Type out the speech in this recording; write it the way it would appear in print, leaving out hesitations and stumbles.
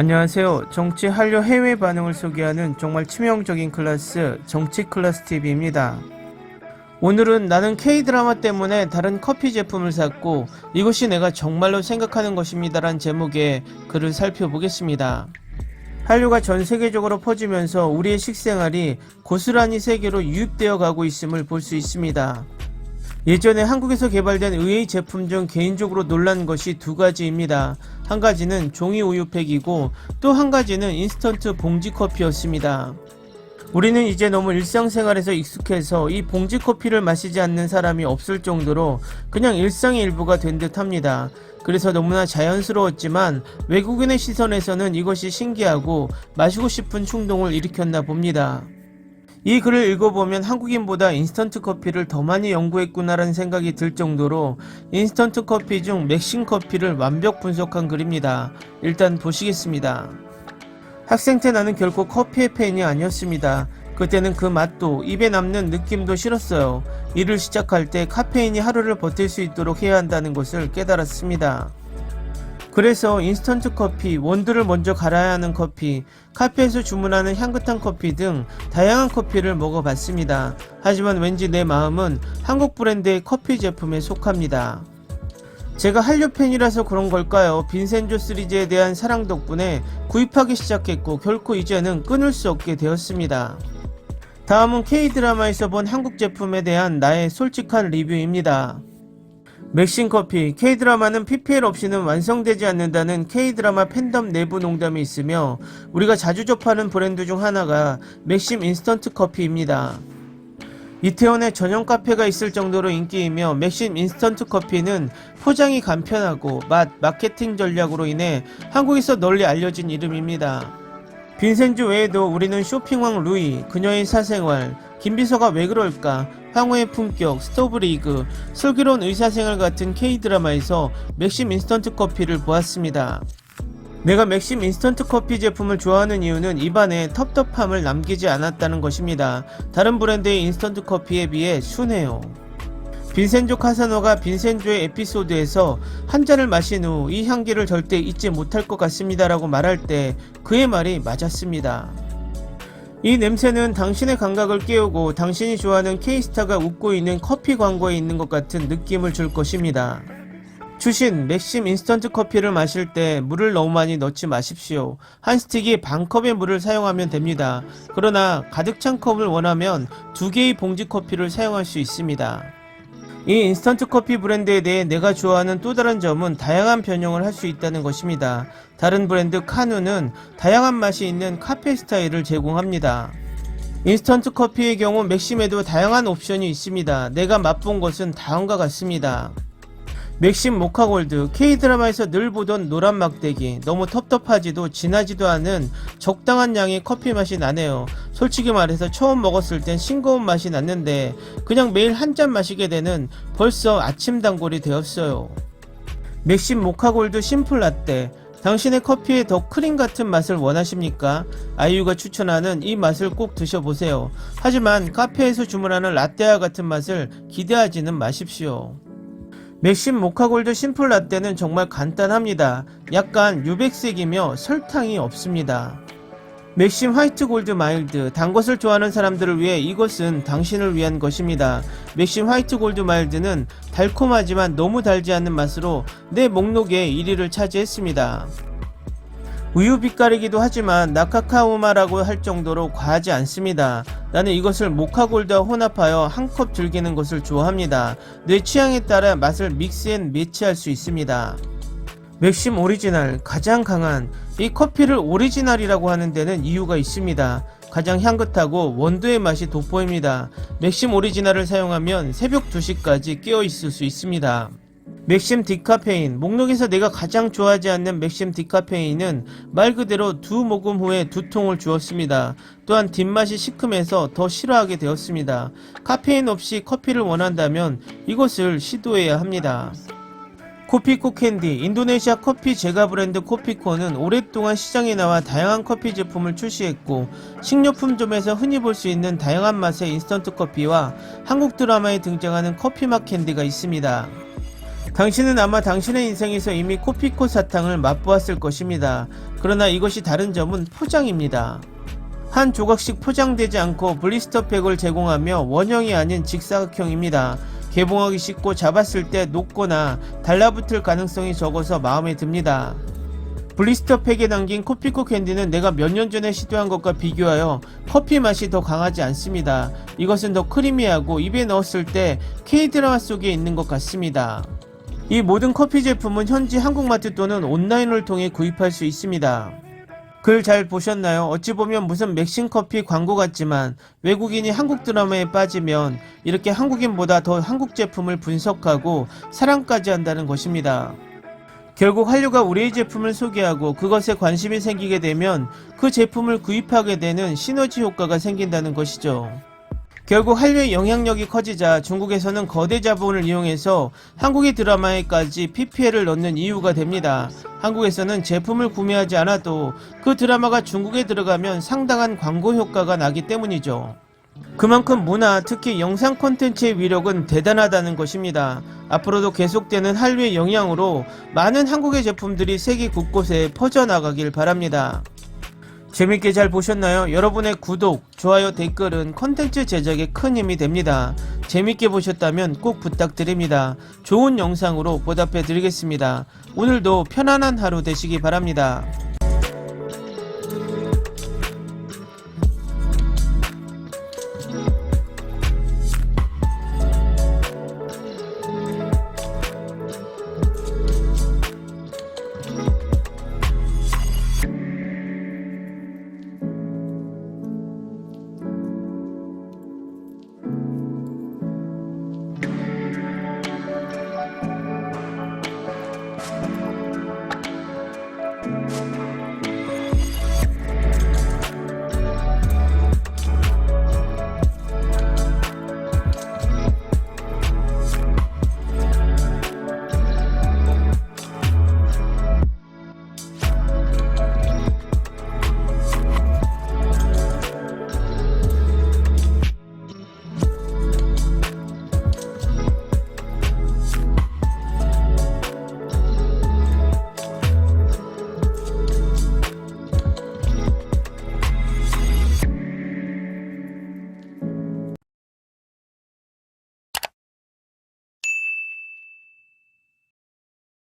안녕하세요. 정치 한류 해외 반응을 소개하는 정말 치명적인 클래스 정치 클래스 TV입니다. 오늘은 나는 K드라마 때문에 다른 커피 제품을 샀고 이것이 내가 정말로 생각하는 것입니다란 제목의 글을 살펴보겠습니다. 한류가 전 세계적으로 퍼지면서 우리의 식생활이 고스란히 세계로 유입되어 가고 있음을 볼 수 있습니다. 예전에 한국에서 개발된 의외의 제품 중 개인적으로 놀란 것이 두 가지입니다. 한 가지는 종이 우유팩이고 또 한 가지는 인스턴트 봉지 커피였습니다. 우리는 이제 너무 일상생활에서 익숙해서 이 봉지 커피를 마시지 않는 사람이 없을 정도로 그냥 일상의 일부가 된 듯 합니다. 그래서 너무나 자연스러웠지만 외국인의 시선에서는 이것이 신기하고 마시고 싶은 충동을 일으켰나 봅니다. 이 글을 읽어보면 한국인보다 인스턴트 커피를 더 많이 연구했구나라는 생각이 들 정도로 인스턴트 커피 중 맥심 커피를 완벽 분석한 글입니다. 일단 보시겠습니다. 학생 때 나는 결코 커피의 팬이 아니었습니다. 그때는 그 맛도 입에 남는 느낌도 싫었어요. 일을 시작할 때 카페인이 하루를 버틸 수 있도록 해야 한다는 것을 깨달았습니다. 그래서 인스턴트 커피, 원두를 먼저 갈아야 하는 커피, 카페에서 주문하는 향긋한 커피 등 다양한 커피를 먹어봤습니다. 하지만 왠지 내 마음은 한국 브랜드의 커피 제품에 속합니다. 제가 한류 팬이라서 그런 걸까요? 빈센조 시리즈에 대한 사랑 덕분에 구입하기 시작했고 결코 이제는 끊을 수 없게 되었습니다. 다음은 K드라마에서 본 한국 제품에 대한 나의 솔직한 리뷰입니다. 맥심 커피, K드라마는 PPL 없이는 완성되지 않는다는 K드라마 팬덤 내부 농담이 있으며 우리가 자주 접하는 브랜드 중 하나가 맥심 인스턴트 커피입니다. 이태원에 전용 카페가 있을 정도로 인기이며 맥심 인스턴트 커피는 포장이 간편하고 맛, 마케팅 전략으로 인해 한국에서 널리 알려진 이름입니다. 빈센조 외에도 우리는 쇼핑왕 루이, 그녀의 사생활, 김비서가 왜 그럴까, 황후의 품격, 스토브리그, 슬기로운 의사생활 같은 K드라마에서 맥심 인스턴트 커피를 보았습니다. 내가 맥심 인스턴트 커피 제품을 좋아하는 이유는 입안에 텁텁함을 남기지 않았다는 것입니다. 다른 브랜드의 인스턴트 커피에 비해 순해요. 빈센조 카사노가 빈센조의 에피소드에서 한 잔을 마신 후 이 향기를 절대 잊지 못할 것 같습니다 라고 말할 때 그의 말이 맞았습니다. 이 냄새는 당신의 감각을 깨우고 당신이 좋아하는 K스타가 웃고 있는 커피 광고에 있는 것 같은 느낌을 줄 것입니다. 추신, 맥심 인스턴트 커피를 마실 때 물을 너무 많이 넣지 마십시오. 한 스틱이 반 컵의 물을 사용하면 됩니다. 그러나 가득 찬 컵을 원하면 2개의 봉지 커피를 사용할 수 있습니다. 이 인스턴트 커피 브랜드에 대해 내가 좋아하는 또 다른 점은 다양한 변형을 할 수 있다는 것입니다. 다른 브랜드 카누는 다양한 맛이 있는 카페 스타일을 제공합니다. 인스턴트 커피의 경우 맥심에도 다양한 옵션이 있습니다. 내가 맛본 것은 다음과 같습니다. 맥심 모카골드, K드라마에서 늘 보던 노란 막대기, 너무 텁텁하지도 진하지도 않은 적당한 양의 커피 맛이 나네요. 솔직히 말해서 처음 먹었을 땐 싱거운 맛이 났는데 그냥 매일 한 잔 마시게 되는 벌써 아침 단골이 되었어요. 맥심 모카골드 심플 라떼, 당신의 커피에 더 크림 같은 맛을 원하십니까? 아이유가 추천하는 이 맛을 꼭 드셔보세요. 하지만 카페에서 주문하는 라떼와 같은 맛을 기대하지는 마십시오. 맥심 모카골드 심플 라떼는 정말 간단합니다. 약간 유백색이며 설탕이 없습니다. 맥심 화이트 골드 마일드, 단 것을 좋아하는 사람들을 위해 이것은 당신을 위한 것입니다. 맥심 화이트 골드 마일드는 달콤하지만 너무 달지 않는 맛으로 내 목록에 1위를 차지했습니다. 우유 빛깔이기도 하지만 나카카우마라고 할 정도로 과하지 않습니다. 나는 이것을 모카골드와 혼합하여 한 컵 즐기는 것을 좋아합니다. 내 취향에 따라 맛을 믹스앤 매치할 수 있습니다. 맥심 오리지널, 가장 강한 이 커피를 오리지널이라고 하는 데는 이유가 있습니다. 가장 향긋하고 원두의 맛이 돋보입니다. 맥심 오리지널을 사용하면 새벽 2시까지 깨어있을 수 있습니다. 맥심 디카페인, 목록에서 내가 가장 좋아하지 않는 맥심 디카페인은 말 그대로 2모금 후에 두통을 주었습니다. 또한 뒷맛이 시큼해서 더 싫어하게 되었습니다. 카페인 없이 커피를 원한다면 이것을 시도해야 합니다. 코피코 캔디, 인도네시아 커피 제과 브랜드 코피코는 오랫동안 시장에 나와 다양한 커피 제품을 출시했고 식료품점에서 흔히 볼 수 있는 다양한 맛의 인스턴트 커피와 한국 드라마에 등장하는 커피 맛 캔디가 있습니다. 당신은 아마 당신의 인생에서 이미 코피코 사탕을 맛보았을 것입니다. 그러나 이것이 다른 점은 포장입니다. 한 조각씩 포장되지 않고 블리스터팩을 제공하며 원형이 아닌 직사각형입니다. 개봉하기 쉽고 잡았을 때 녹거나 달라붙을 가능성이 적어서 마음에 듭니다. 블리스터팩에 담긴 코피코 캔디는 내가 몇 년 전에 시도한 것과 비교하여 커피 맛이 더 강하지 않습니다. 이것은 더 크리미하고 입에 넣었을 때 K드라마 속에 있는 것 같습니다. 이 모든 커피 제품은 현지 한국마트 또는 온라인을 통해 구입할 수 있습니다. 글 잘 보셨나요? 어찌 보면 무슨 맥심커피 광고 같지만 외국인이 한국 드라마에 빠지면 이렇게 한국인보다 더 한국 제품을 분석하고 사랑까지 한다는 것입니다. 결국 한류가 우리의 제품을 소개하고 그것에 관심이 생기게 되면 그 제품을 구입하게 되는 시너지 효과가 생긴다는 것이죠. 결국 한류의 영향력이 커지자 중국에서는 거대 자본을 이용해서 한국의 드라마에까지 PPL을 넣는 이유가 됩니다. 한국에서는 제품을 구매하지 않아도 그 드라마가 중국에 들어가면 상당한 광고 효과가 나기 때문이죠. 그만큼 문화, 특히 영상 콘텐츠의 위력은 대단하다는 것입니다. 앞으로도 계속되는 한류의 영향으로 많은 한국의 제품들이 세계 곳곳에 퍼져나가길 바랍니다. 재밌게 잘 보셨나요? 여러분의 구독, 좋아요, 댓글은 콘텐츠 제작에 큰 힘이 됩니다. 재밌게 보셨다면 꼭 부탁드립니다. 좋은 영상으로 보답해 드리겠습니다. 오늘도 편안한 하루 되시기 바랍니다.